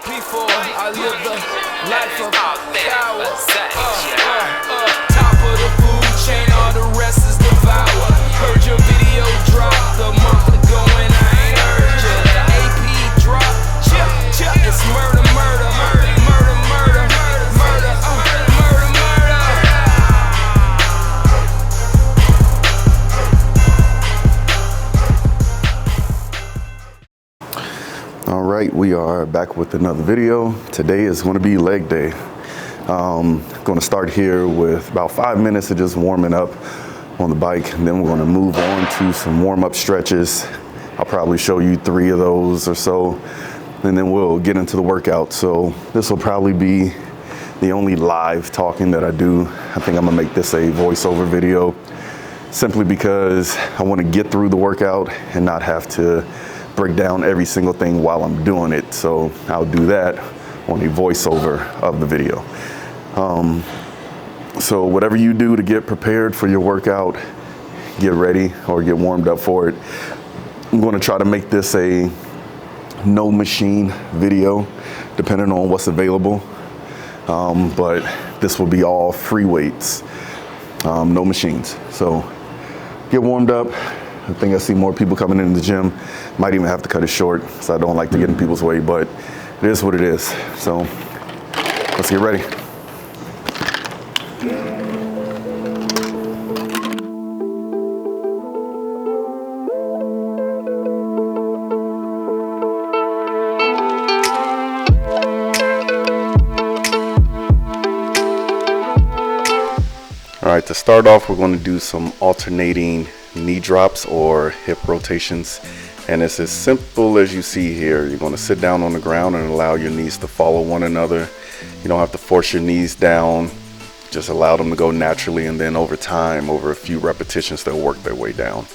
Before I live the life of power. Top of the food chain, all the rest is devour. Heard your video drop the month ago and I ain't heard ya. The AP drop, it's murder, murder, murder, murder, murder, murder, murder, murder. All right, we are back with another video. Today is going to be leg day. Going to start here with about 5 minutes of just warming up on the bike, and then we're going to move on to some warm-up stretches. I'll probably show you 3 of those or so, and then we'll get into the workout. So this will probably be the only live talking that I do. I think I'm gonna make this a voiceover video simply because I want to get through the workout and not have to break down every single thing while I'm doing it. So I'll do that on a voiceover of the video. So whatever you do to get prepared for your workout, get ready or get warmed up for it. I'm going to try to make this a no machine video, depending on what's available. But this will be all free weights, no machines. So get warmed up. I think I see more people coming into the gym. Might even have to cut it short, so I don't like to get in people's way, but it is what it is. So let's get ready. All right, to start off, we're going to do some alternating knee drops or hip rotations. And it's as simple as you see here. You're going to sit down on the ground and allow your knees to follow one another. You don't have to force your knees down. Just allow them to go naturally, and then over time, over a few repetitions, they'll work their way down.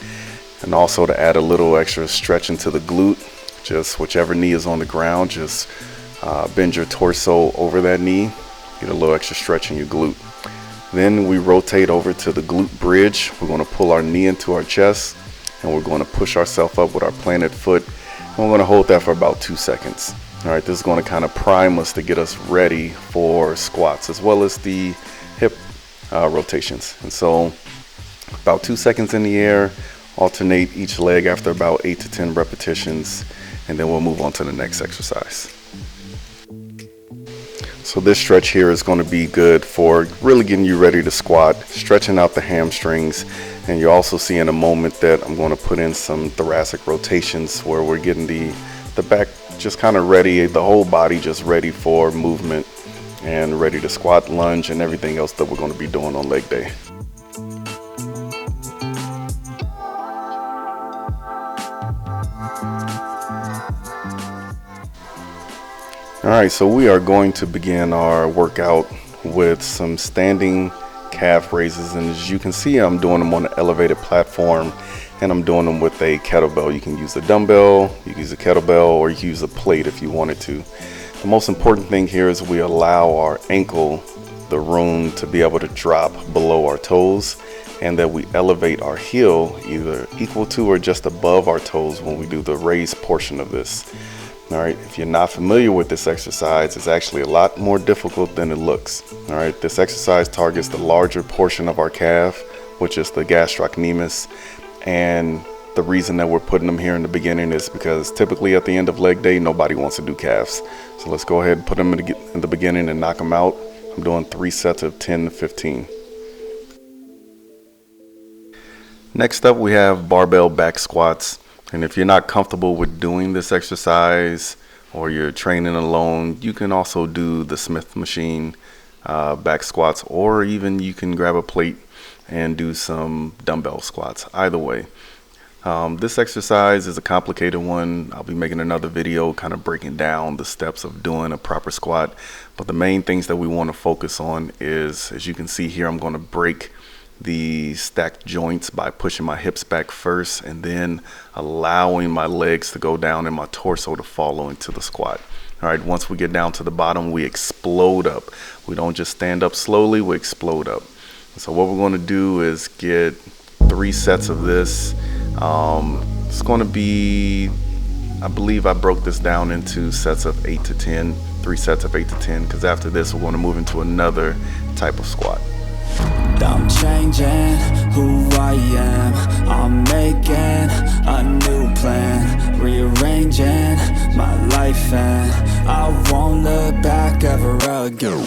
And also to add a little extra stretch into the glute, just whichever knee is on the ground, just bend your torso over that knee, get a little extra stretch in your glute. Then we rotate over to the glute bridge. We're going to pull our knee into our chest, and we're going to push ourselves up with our planted foot. And we're going to hold that for about 2 seconds. All right, this is going to kind of prime us to get us ready for squats as well as the hip rotations. And so about 2 seconds in the air, alternate each leg after about 8 to 10 repetitions, and then we'll move on to the next exercise. So this stretch here is going to be good for really getting you ready to squat, stretching out the hamstrings. And you also see in a moment that I'm going to put in some thoracic rotations where we're getting the back just kind of ready, the whole body just ready for movement and ready to squat, lunge, and everything else that we're going to be doing on leg day. All right, so we are going to begin our workout with some standing calf raises, and as you can see, I'm doing them on an elevated platform, and I'm doing them with a kettlebell. You can use a dumbbell, you can use a kettlebell, or you can use a plate if you wanted to. The most important thing here is we allow our ankle the room to be able to drop below our toes, and that we elevate our heel either equal to or just above our toes when we do the raised portion of this. All right, if you're not familiar with this exercise, it's actually a lot more difficult than it looks. All right, this exercise targets the larger portion of our calf, which is the gastrocnemius. And the reason that we're putting them here in the beginning is because typically at the end of leg day, nobody wants to do calves. So let's go ahead and put them in the beginning and knock them out. I'm doing 3 sets of 10 to 15. Next up, we have barbell back squats. And if you're not comfortable with doing this exercise or you're training alone, you can also do the Smith machine back squats, or even you can grab a plate and do some dumbbell squats. Either way, this exercise is a complicated one. I'll be making another video kind of breaking down the steps of doing a proper squat. But the main things that we want to focus on is, as you can see here, I'm going to break the stacked joints by pushing my hips back first and then allowing my legs to go down and my torso to follow into the squat. All right, once we get down to the bottom, we explode up. We don't just stand up slowly, we explode up. So what we're going to do is get 3 sets of this. It's going to be I believe I broke this down into sets of 8 to 10, 3 sets of 8 to 10, because after this we're going to move into another type of squat. I'm changing who I am. I'm making a new plan, rearranging my life, and I won't look back ever again.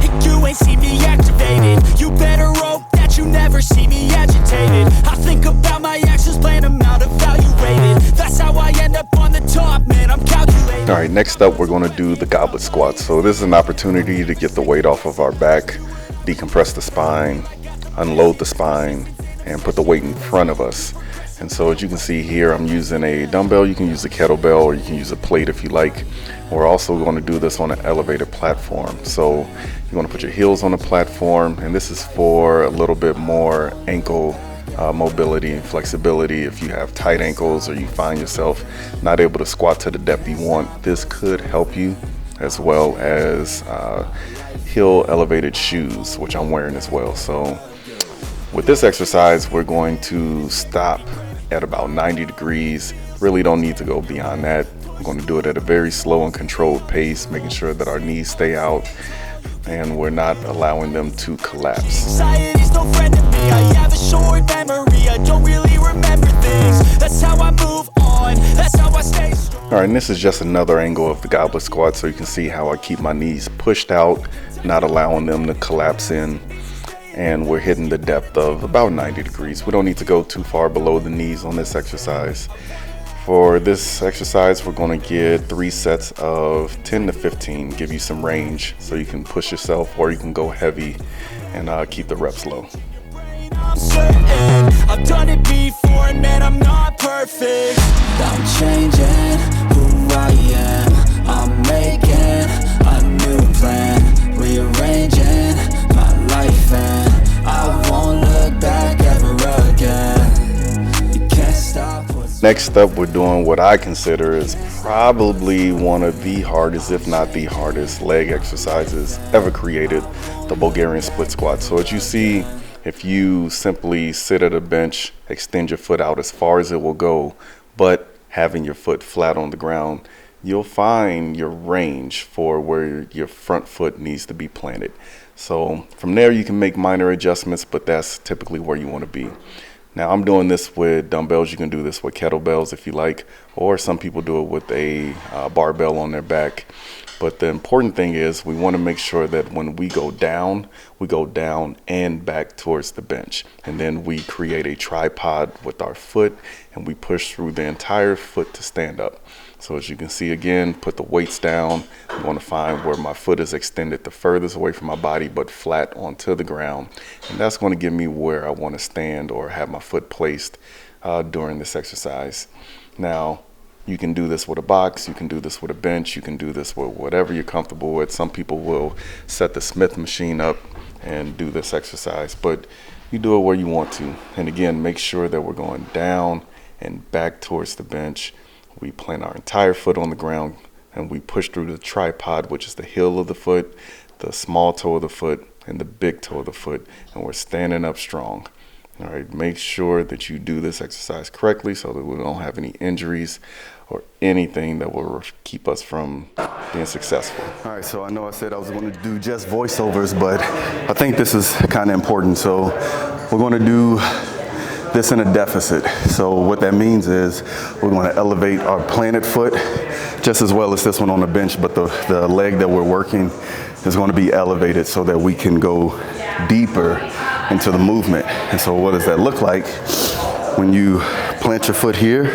And you ain't see me activated. You better hope that you never see me agitated. I think about my actions, plan them out, evaluated. That's how I end up on the top, man, I'm calculated. All right, next up we're going to do the goblet squat. So this is an opportunity to get the weight off of our back, decompress the spine, unload the spine, and put the weight in front of us. And so as you can see here, I'm using a dumbbell. You can use a kettlebell or you can use a plate if you like. We're also going to do this on an elevated platform. So you want to put your heels on the platform, and this is for a little bit more ankle mobility and flexibility. If you have tight ankles or you find yourself not able to squat to the depth you want, this could help you, as well as heel elevated shoes, which I'm wearing as well. So with this exercise, we're going to stop at about 90 degrees. Really don't need to go beyond that. I'm going to do it at a very slow and controlled pace, making sure that our knees stay out and we're not allowing them to collapse. Anxiety's no friend to me. I have a short memory. I don't really remember things. That's how I move on. That's how I stay strong. All right, and this is just another angle of the goblet squat, so you can see how I keep my knees pushed out, not allowing them to collapse in. And we're hitting the depth of about 90 degrees. We don't need to go too far below the knees on this exercise. For this exercise, we're going to get 3 sets of 10 to 15, give you some range so you can push yourself, or you can go heavy and keep the reps low. I'm certain I've done it before, and man, I'm not perfect. I'm changing who I am. I'm making a new plan, rearranging my life, and I won't look back ever again. You can't stop. Next up, we're doing what I consider is probably one of the hardest, if not the hardest, leg exercises ever created, the Bulgarian split squat. So as you see, if you simply sit at a bench, extend your foot out as far as it will go, but having your foot flat on the ground, you'll find your range for where your front foot needs to be planted. So from there, you can make minor adjustments, but that's typically where you want to be. Now I'm doing this with dumbbells. You can do this with kettlebells if you like, or some people do it with a barbell on their back. But the important thing is we want to make sure that when we go down and back towards the bench. And then we create a tripod with our foot and we push through the entire foot to stand up. So as you can see, again, put the weights down. I want to find where my foot is extended the furthest away from my body, but flat onto the ground. And that's going to give me where I want to stand or have my foot placed during this exercise. Now, you can do this with a box, you can do this with a bench, you can do this with whatever you're comfortable with. Some people will set the Smith machine up and do this exercise, but you do it where you want to. And again, make sure that we're going down and back towards the bench. We plant our entire foot on the ground and we push through the tripod, which is the heel of the foot, the small toe of the foot, and the big toe of the foot, and we're standing up strong. All right, make sure that you do this exercise correctly so that we don't have any injuries or anything that will keep us from being successful. All right, so I know I said I was going to do just voiceovers, but I think this is kind of important. So we're going to do this in a deficit. So what that means is we're going to elevate our planted foot just as well as this one on the bench, but the leg that we're working is going to be elevated so that we can go deeper into the movement. And so what does that look like? When you plant your foot here,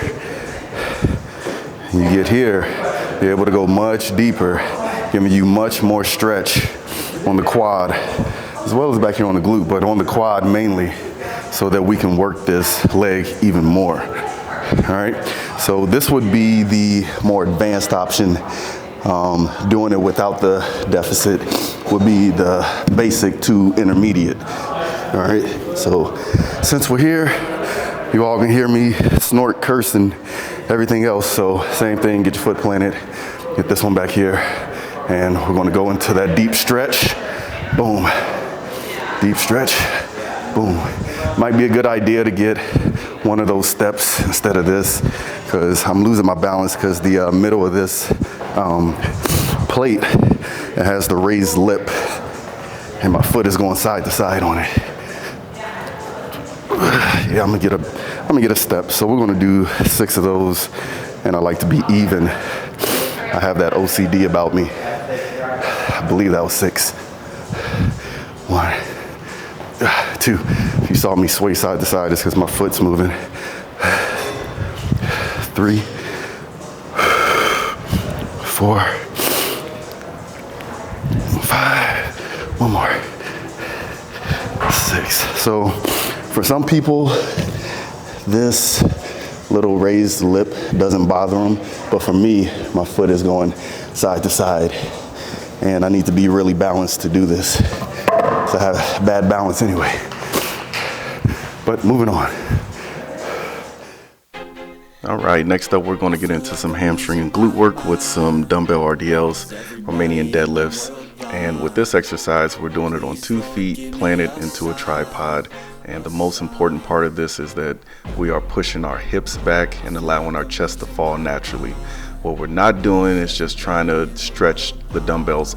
you get here, you're able to go much deeper, giving you much more stretch on the quad, as well as back here on the glute, but on the quad mainly, so that we can work this leg even more. All right, so this would be the more advanced option. Doing it without the deficit would be the basic to intermediate. All right, so since we're here, you all can hear me snort, curse, and everything else. So same thing, get your foot planted, get this one back here, and we're gonna go into that deep stretch. Boom, deep stretch, boom. Might be a good idea to get one of those steps instead of this, because I'm losing my balance because the middle of this plate, it has the raised lip and my foot is going side to side on it. Yeah, I'm gonna get a step. So we're gonna do 6 of those, and I like to be even. I have that OCD about me. I believe that was 6. 1, 2. If you saw me sway side to side, it's because my foot's moving. 3, 4, 5. One more. 6. So for some people, this little raised lip doesn't bother them, but for me, my foot is going side to side, and I need to be really balanced to do this. So I have bad balance anyway. But moving on. All right, next up we're going to get into some hamstring and glute work with some dumbbell RDLs, Romanian deadlifts. And with this exercise, we're doing it on 2 feet planted into a tripod. And the most important part of this is that we are pushing our hips back and allowing our chest to fall naturally. What we're not doing is just trying to stretch the dumbbells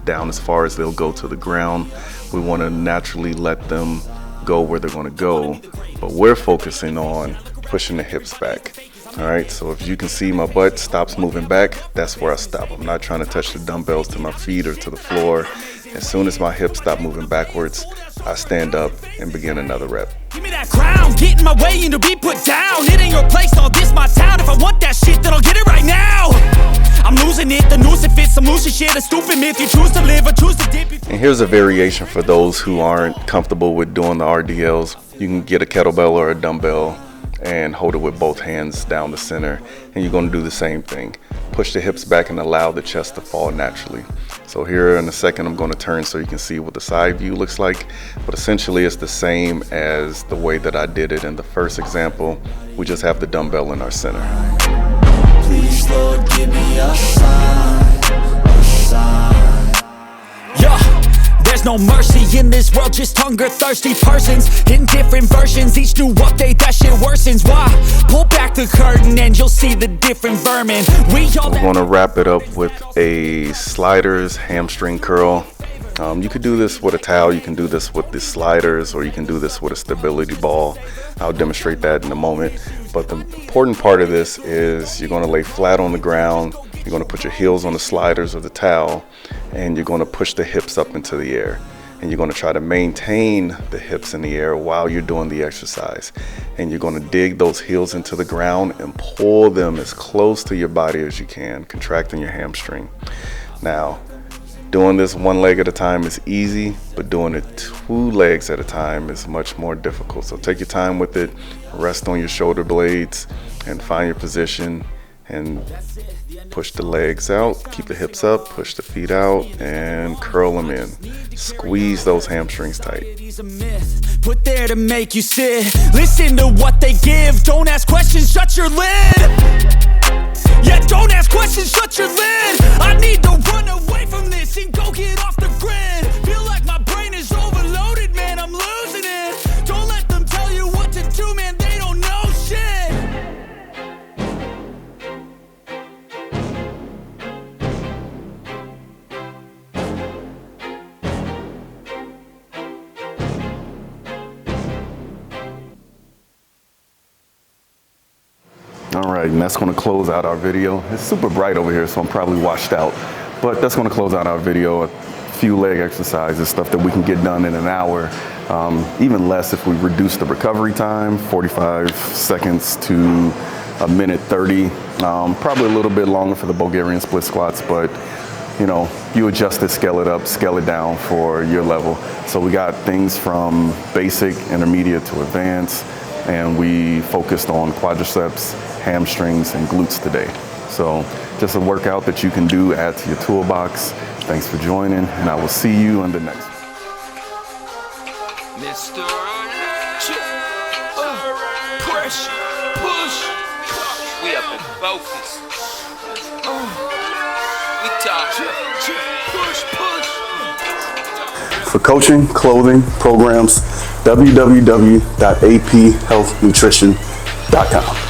down as far as they'll go to the ground. We want to naturally let them go where they're going to go, but we're focusing on pushing the hips back. All right, so if you can see my butt stops moving back, that's where I stop. I'm not trying to touch the dumbbells to my feet or to the floor. As soon as my hips stop moving backwards, I stand up and begin another rep. Give me that crown, get in my way and to be put down. It ain't your place, all this my town. If I want that shit, then I'll get it right now. I'm losing it, the noose it fits, some losing shit, a stupid myth. You choose to live or choose to dip. And here's a variation for those who aren't comfortable with doing the RDLs. You can get a kettlebell or a dumbbell and hold it with both hands down the center, and you're going to do the same thing. Push the hips back and allow the chest to fall naturally. So here in a second I'm going to turn so you can see what the side view looks like, but essentially it's the same as the way that I did it in the first example. We just have the dumbbell in our center. Please, Lord, give me a sign, a sign. There's no mercy in this world, just hunger-thirsty persons in different versions. Each new update, that shit worsens. Why? Pull back the curtain and you'll see the different vermin. We're going to wrap it up with a sliders hamstring curl. You could do this with a towel, you can do this with the sliders, or you can do this with a stability ball. I'll demonstrate that in a moment. But the important part of this is you're going to lay flat on the ground. You're going to put your heels on the sliders or the towel, and you're going to push the hips up into the air. And you're going to try to maintain the hips in the air while you're doing the exercise. And you're going to dig those heels into the ground and pull them as close to your body as you can, contracting your hamstring. Now, doing this one leg at a time is easy, but doing it 2 legs at a time is much more difficult. So take your time with it, rest on your shoulder blades, and find your position, and push the legs out, keep the hips up, push the feet out, and curl them in. Squeeze those hamstrings tight. Put there to make you sit. Listen to what they give. Don't ask questions, shut your lid. Yeah, don't ask questions, shut your lid. I need to run away from this and go get off the grid. Feel like my brain is overloaded, man, I'm losing it. Don't let them tell you what to do, man, they don't know shit. All right, and that's going to close out our video. It's super bright over here, so I'm probably washed out. But that's going to close out our video. A few leg exercises, stuff that we can get done in an hour. Even less if we reduce the recovery time, 45 seconds to a minute 30. Probably a little bit longer for the Bulgarian split squats, but you know, you adjust it, scale it up, scale it down for your level. So we got things from basic, intermediate to advanced, and we focused on quadriceps, hamstrings, and glutes today. So just a workout that you can do, add to your toolbox. Thanks for joining, and I will see you on the next one. Mr. Pressure, push. We up in focus. We talk. Push, push. For coaching, clothing, programs, www.aphhealthnutrition.com. www.thebrandingcoach.com.